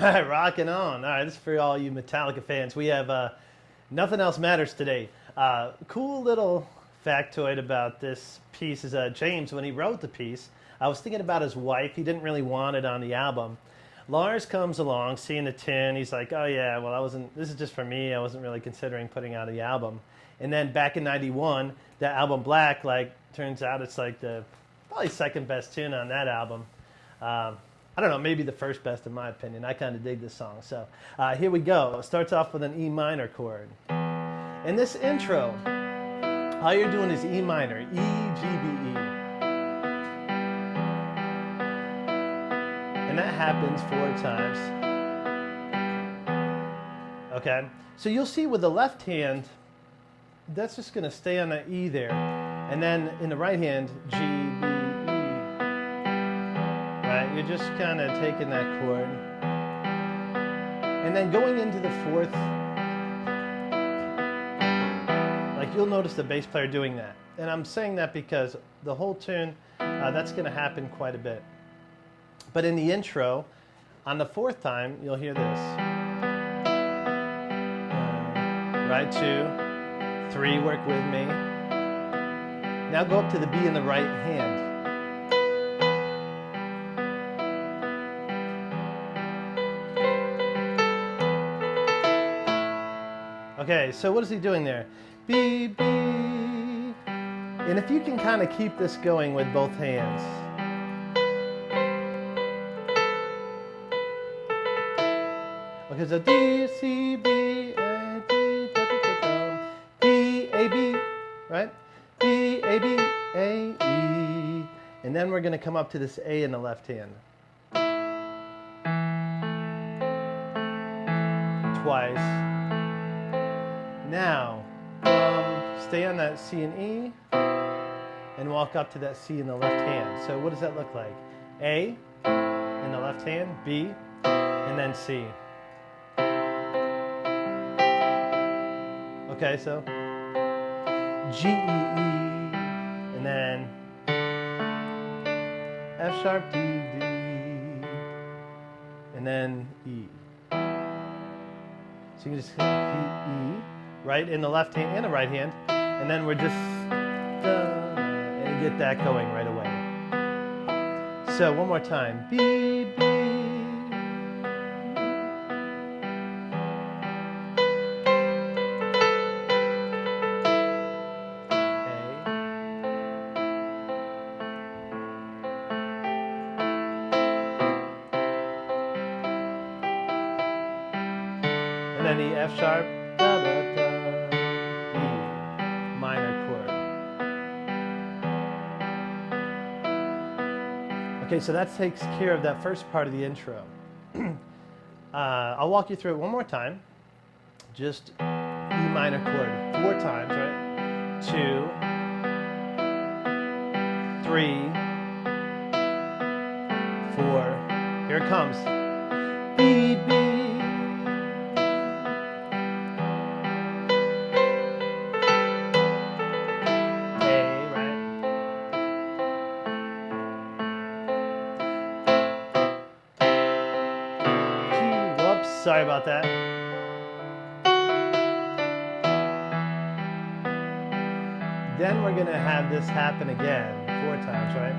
All right, rocking on. All right, this is for all you Metallica fans. We have Nothing Else Matters today. Cool little factoid about this piece is James, when he wrote the piece, I was thinking about his wife. He didn't really want it on the album. Lars comes along, seeing the tune. He's like, oh yeah, well, this is just for me. I wasn't really considering putting out the album. And then back in 91, the album Black, turns out it's like the probably second best tune on that album. I don't know, maybe the first best in my opinion. I kind of dig this song. So here we go. It starts off with an E minor chord. In this intro, all you're doing is E minor, E, G, B, E. And that happens 4 times. Okay? So you'll see with the left hand, that's just going to stay on the E there. And then in the right hand, G, B, E. Right? You're just kind of taking that chord. And then going into the 4th, you'll notice the bass player doing that. And I'm saying that because the whole tune, that's going to happen quite a bit. But in the intro, on the 4th time, you'll hear this. Right, 2, 3, work with me. Now go up to the B in the right hand. Okay, so what is he doing there? B, B. And if you can kind of keep this going with both hands. Okay, so D, C, B, A, D, da, da, da, da. B, A, B, right? B, A, B, A, E. And then we're going to come up to this A in the left hand. Twice. Now, stay on that C and E and walk up to that C in the left hand. So what does that look like? A in the left hand, B, and then C. Okay, so G, E, E, and then F sharp, D, D, and then E. So you can just hit E, right, in the left hand and the right hand, and then we're just and get that going right away. So one more time. B, B. And then the F sharp. Okay, so that takes care of that first part of the intro. I'll walk you through it one more time. Just E minor chord 4 times, right? 2, 3, 4. Here it comes. B, B. Sorry about that. Then we're going to have this happen again 4 times, right?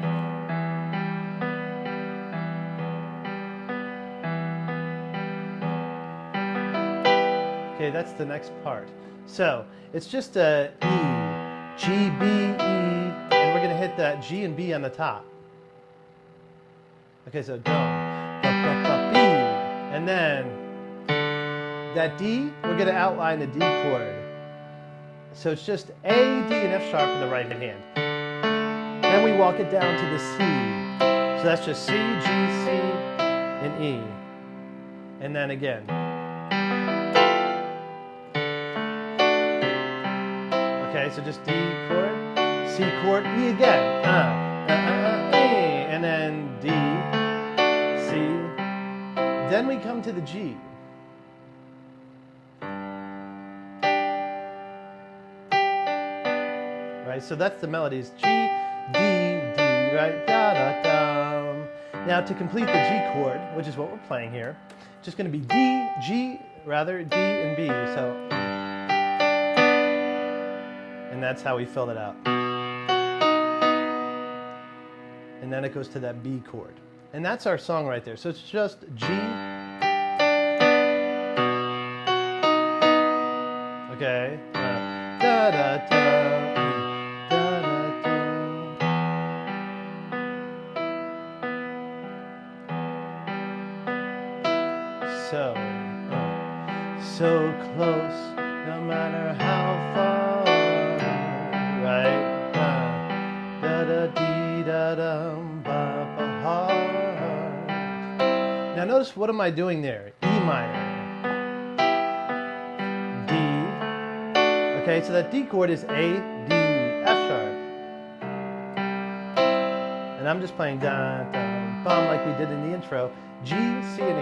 Okay, that's the next part. So it's just a E, G, B, E, and we're going to hit that G and B on the top. Okay, so do, ba, ba, ba, B, and then that D, we're going to outline the D chord. So it's just A, D, and F sharp in the right hand. Then we walk it down to the C. So that's just C, G, C, and E. And then again. Okay, so just D chord, C chord, E again. A, and then D, C. Then we come to the G. Right, so that's the melodies. G, D, D, right? Da, da, da. Now to complete the G chord, which is what we're playing here, just going to be D, G, rather, D and B. So, and that's how we filled it out. And then it goes to that B chord. And that's our song right there. So it's just G. Okay. Da, da, da, da, da, da. So close, no matter how far, right? Da da dee da dum ba ba heart. Now notice, what am I doing there? E minor, D. Okay, so that D chord is A, D, F sharp, and I'm just playing da da bum like we did in the intro. G, C, and E.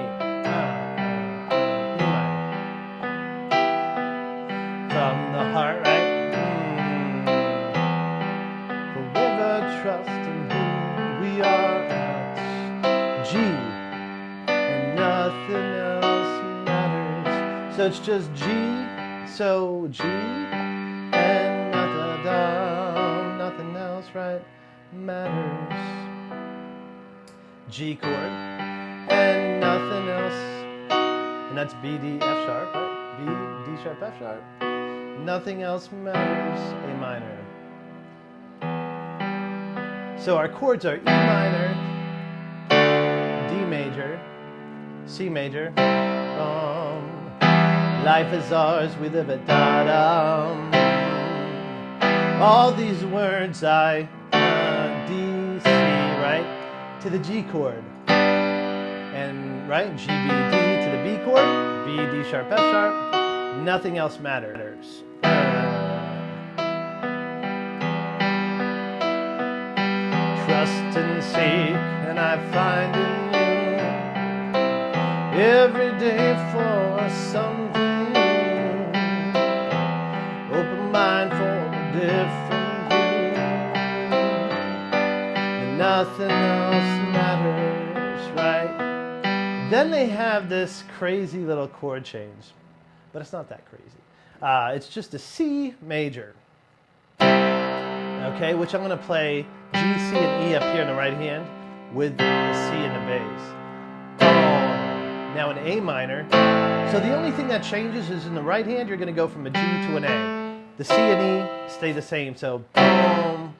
From the heart, right? Forever trust in who we are. G, and nothing else matters. So it's just G, so G, and nothing else, right, matters. G chord, and nothing else, and that's B, D, F sharp, right? B, D sharp, F sharp. Nothing else matters, A minor. So our chords are E minor, D major, C major. Life is ours, we live it, da-dum. All these words I, D, C, right, to the G chord. And, right, G, B, D to the B chord, B, D sharp, F sharp. Nothing else matters. Trust and seek, and I find in you every day for something new. Open mind for a different view, and nothing else matters, right? Then they have this crazy little chord change, but it's not that crazy. It's just a C major, okay, which I'm going to play G, C, and E up here in the right hand with the C in the bass. Now an A minor. So the only thing that changes is in the right hand, you're going to go from a G to an A. The C and E stay the same. So boom,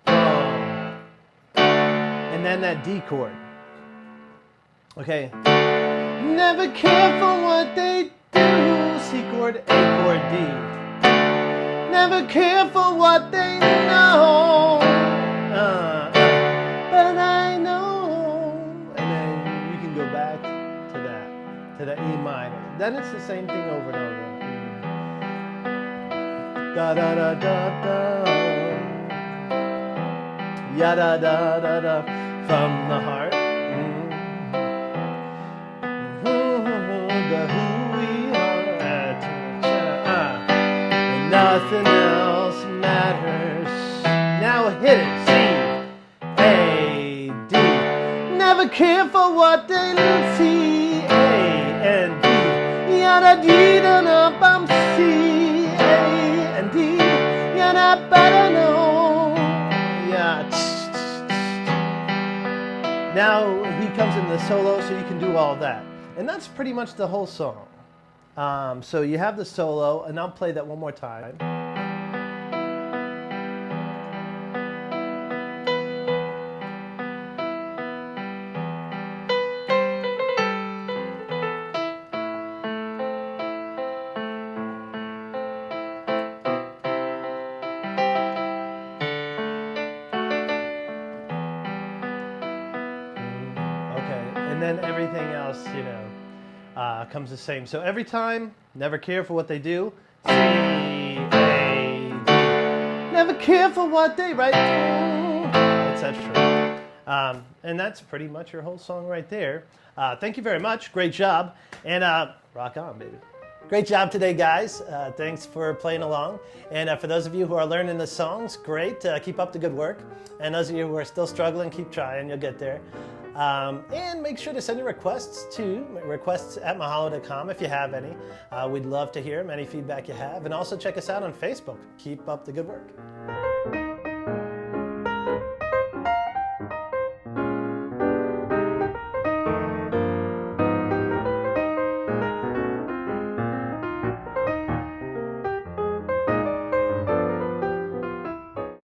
boom, and then that D chord. Okay. Never care for what they do. C chord, A chord, D. Never care for what they know. But I know. And then you can go back to that E minor. Then it's the same thing over and over. Da da da da da. Ya da da da da. From the heart. The who we are. And nothing else matters. Now hit it. C, A, D. Never care for what they see. A and D. Yada dee da da bum. C, A and D. Yada better know. Yeah. Now he comes in the solo, so you can do all that. And that's pretty much the whole song. So you have the solo, and I'll play that one more time. And then everything else, comes the same. So every time, never care for what they do. C, A, D. Never care for what they write, etc. And that's pretty much your whole song right there. Thank you very much. Great job. And rock on, baby. Great job today, guys. Thanks for playing along. And for those of you who are learning the songs, great. Keep up the good work. And those of you who are still struggling, keep trying. You'll get there. And make sure to send your requests to requests@mahalo.com if you have any. We'd love to hear them, any feedback you have. And also check us out on Facebook. Keep up the good work.